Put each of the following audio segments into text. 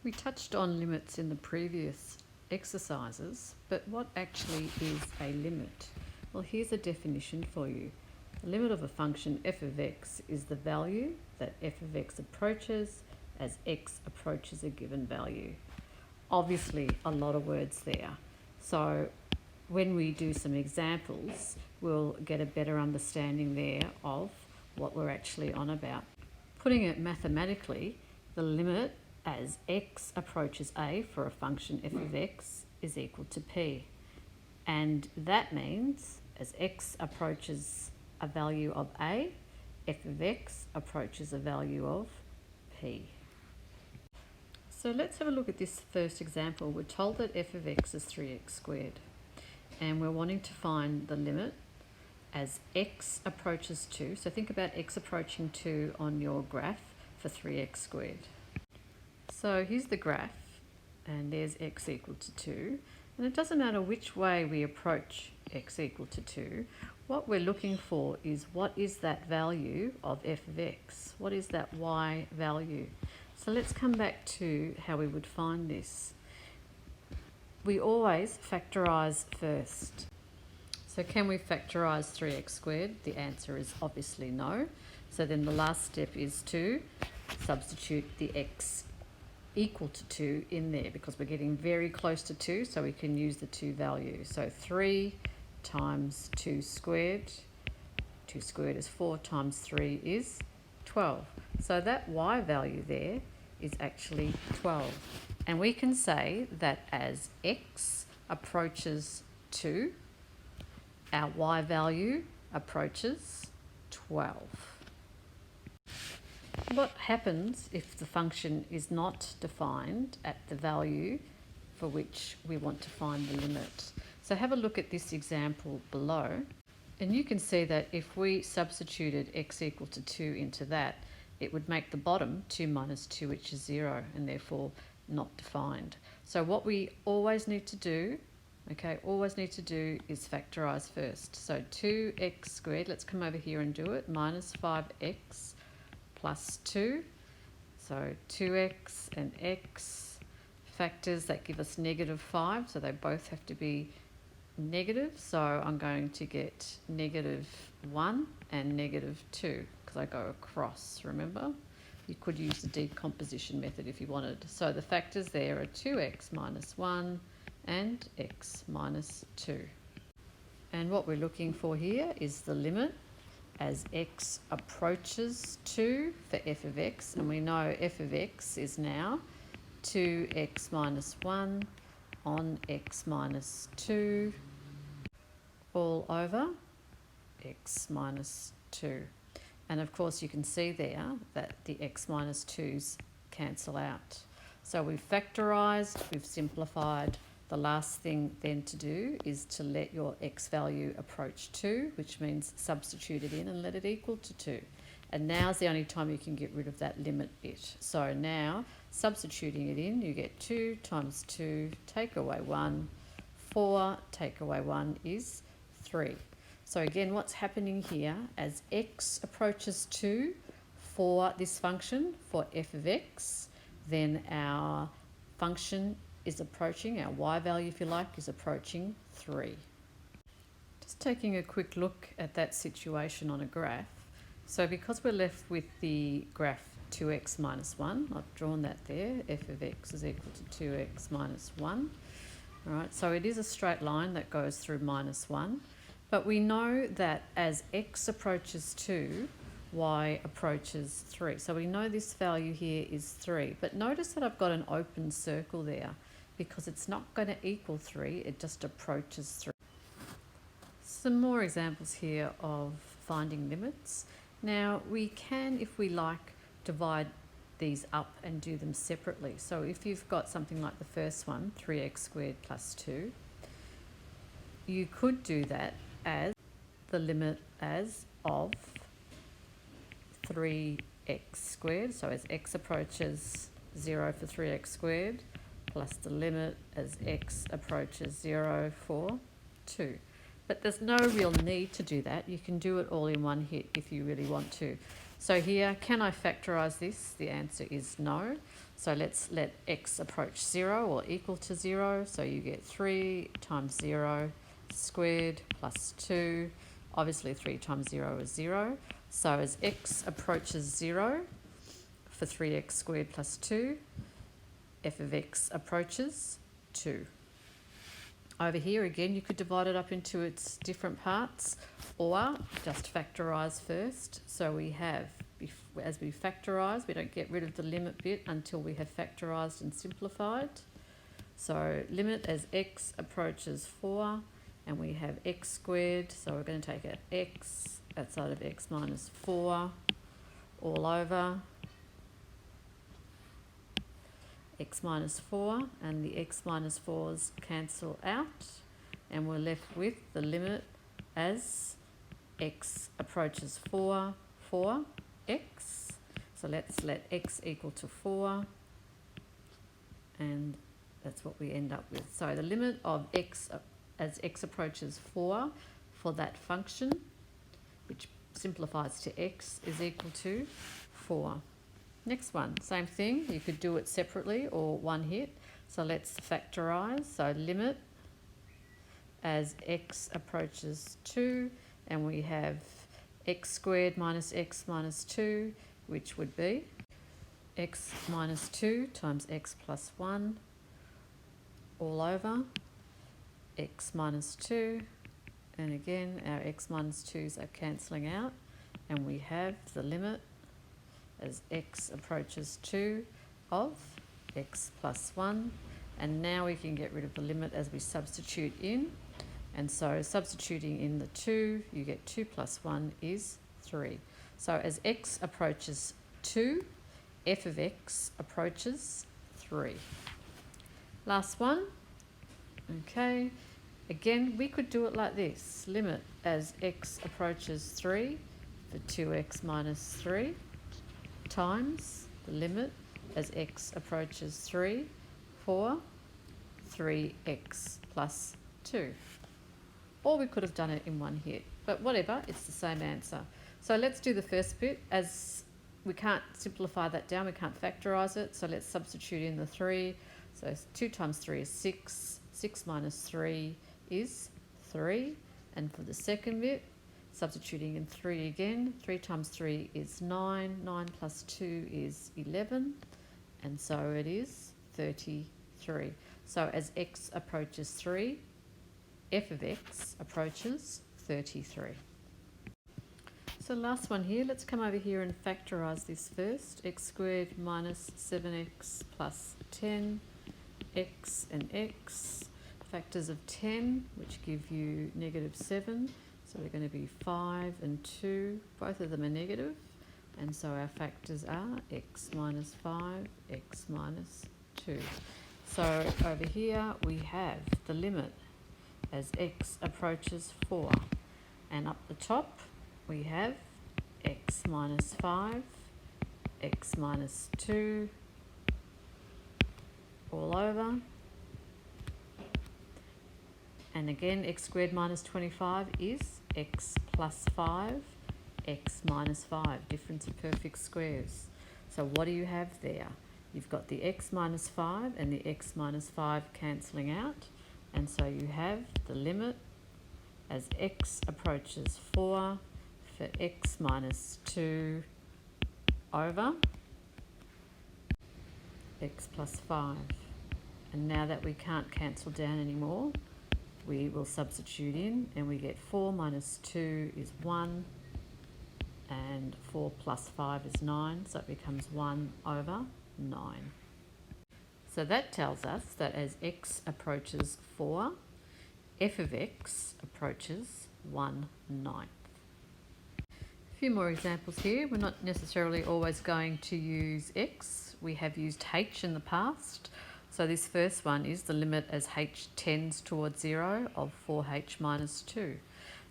We touched on limits in the previous exercises, but what actually is a limit? Well, here's a definition for you. The limit of a function f of x is the value that f of x approaches as x approaches a given value. Obviously, a lot of words there. So when we do some examples, we'll get a better understanding there of what we're actually on about. Putting it mathematically, the limit as x approaches a for a function f of x is equal to p. And that means as x approaches a value of a, f of x approaches a value of p. So let's have a look at this first example. We're told that f of x is 3x squared, and we're wanting to find the limit as x approaches 2. So think about x approaching 2 on your graph for 3x squared. So here's the graph, and there's x equal to 2. And it doesn't matter which way we approach x equal to 2. What we're looking for is what is that value of f of x? What is that y value? So let's come back to how we would find this. We always factorise first. So can we factorise 3x squared? The answer is obviously no. So then the last step is to substitute the x equal to 2 in there, because we're getting very close to 2, so we can use the 2 value. So 3 times 2 squared, 2 squared is 4, times 3 is 12. So that y value there is actually 12. And we can say that as x approaches 2, our y value approaches 12. What happens if the function is not defined at the value for which we want to find the limit? So have a look at this example below, and you can see that if we substituted x equal to 2 into that, it would make the bottom 2 minus 2, which is 0, and therefore not defined. So what we always need to do, is factorise first. So 2x squared, let's come over here and do it, minus 5x plus 2. So 2x and x, factors that give us negative 5, so they both have to be negative. So I'm going to get negative 1 and negative 2 because I go across, remember? You could use the decomposition method if you wanted. So the factors there are 2x minus 1 and x minus 2. And what we're looking for here is the limit as x approaches 2 for f of x, and we know f of x is now 2x minus 1 on x minus 2 all over x minus 2. And of course you can see there that the x minus 2's cancel out. So we've factorised, we've simplified. The last thing then to do is to let your x value approach 2, which means substitute it in and let it equal to 2. And now's the only time you can get rid of that limit bit. So now, substituting it in, you get 2 times 2, take away 1, 4, take away 1 is 3. So again, what's happening here, as x approaches 2 for this function, for f of x, then our function is approaching, our y value if you like, is approaching 3. Just taking a quick look at that situation on a graph. So because we're left with the graph 2x minus 1, I've drawn that there, f of x is equal to 2x minus 1. All right, so it is a straight line that goes through minus 1, but we know that as x approaches 2, y approaches 3. So we know this value here is 3, but notice that I've got an open circle there because it's not going to equal 3, it just approaches 3. Some more examples here of finding limits. Now we can, if we like, divide these up and do them separately. So if you've got something like the first one, 3x squared plus 2, you could do that as the limit as of 3x squared, so as x approaches 0 for 3x squared, plus the limit as x approaches 0 for 2. But there's no real need to do that. You can do it all in one hit if you really want to. So here, can I factorise this? The answer is no. So let's let x approach 0 or equal to 0. So you get 3 times 0 squared plus 2. Obviously 3 times 0 is 0. So as x approaches 0, for 3x squared plus 2, f of x approaches 2. Over here again, you could divide it up into its different parts or just factorise first. So we have, as we factorise, we don't get rid of the limit bit until we have factorised and simplified. So limit as x approaches 4, and we have x squared. So we're going to take out x outside of x minus 4 all over x minus 4, and the x minus 4's cancel out, and we're left with the limit as x approaches 4 for x. So let's let x equal to 4, and that's what we end up with. So the limit of x as x approaches 4 for that function, which simplifies to x, is equal to 4. Next one, same thing, you could do it separately or one hit. So let's factorise. So limit as x approaches 2, and we have x squared minus x minus 2, which would be x minus 2 times x plus 1 all over x minus 2, and again our x minus 2's are cancelling out, and we have the limit as x approaches 2 of x plus 1, and now we can get rid of the limit as we substitute in, and so substituting in the 2, you get 2 plus 1 is 3. So as x approaches 2, f of x approaches 3. Last one. Okay, again we could do it like this. Limit as x approaches 3 for 2x minus 3 times the limit as x approaches 3 for 3x plus 2. Or we could have done it in one hit, but whatever, it's the same answer. So let's do the first bit. As we can't simplify that down, we can't factorise it, so let's substitute in the 3. So 2 times 3 is 6, 6 minus 3 is 3, and for the second bit, substituting in 3 again, 3 times 3 is 9, 9 plus 2 is 11, and so it is 33. So as x approaches 3, f of x approaches 33. So last one here, let's come over here and factorise this first. X squared minus 7x plus 10, x and x, factors of 10, which give you negative 7. So they're going to be 5 and 2, both of them are negative, and so our factors are x minus 5, x minus 2. So over here we have the limit as x approaches 4, and up the top we have x minus 5, x minus 2 all over, and again x squared minus 25 is x plus 5, x minus 5, difference of perfect squares. So what do you have there? You've got the x minus 5 and the x minus 5 cancelling out, and so you have the limit as x approaches 4 for x minus 2 over x plus 5. And now that we can't cancel down anymore, we will substitute in, and we get 4 minus 2 is 1, and 4 plus 5 is 9, so it becomes 1 over 9. So that tells us that as x approaches 4, f of x approaches 1/9. A few more examples here. We're not necessarily always going to use x. We have used h in the past. So this first one is the limit as h tends towards 0 of 4h minus 2.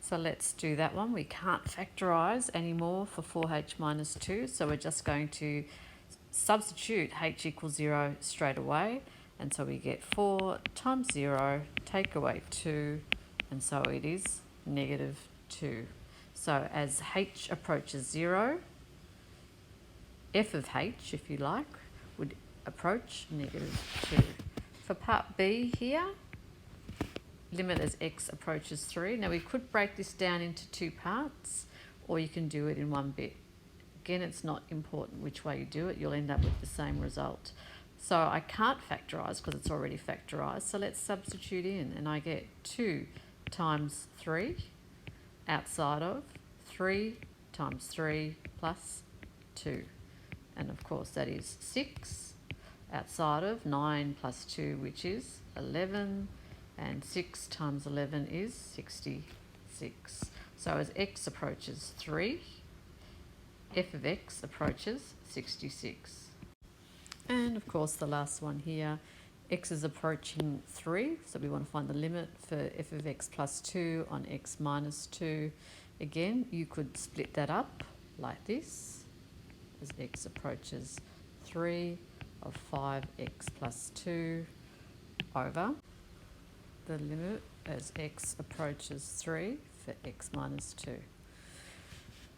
So let's do that one. We can't factorise anymore for 4h minus 2, so we're just going to substitute h equals 0 straight away, and so we get 4 times 0, take away 2, and so it is negative 2. So as h approaches 0, f of h, if you like, would approach -2. For part B here, limit as x approaches 3. Now we could break this down into two parts, or you can do it in one bit. Again, it's not important which way you do it, you'll end up with the same result. So I can't factorise because it's already factorised, so let's substitute in, and I get 2 times 3 outside of 3 times 3 plus 2. And of course that is 6 outside of 9 plus 2, which is 11. And 6 times 11 is 66. So as x approaches 3, f of x approaches 66. And of course the last one here, x is approaching 3, so we want to find the limit for f of x plus 2 on x minus 2. Again, you could split that up like this, as x approaches 3 of 5x plus 2 over the limit as x approaches 3 for x minus 2.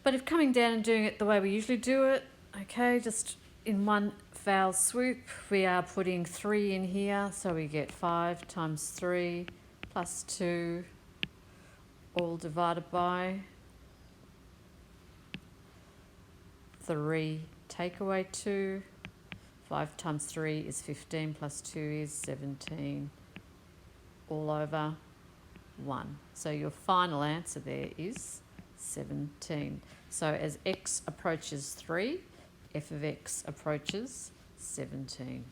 But if coming down and doing it the way we usually do it, okay, just in one foul swoop, we are putting 3 in here, so we get 5 times 3 plus 2, all divided by 3 take away 2. 5 times 3 is 15 plus 2 is 17, all over 1. So your final answer there is 17. So as x approaches 3, f of x approaches 17.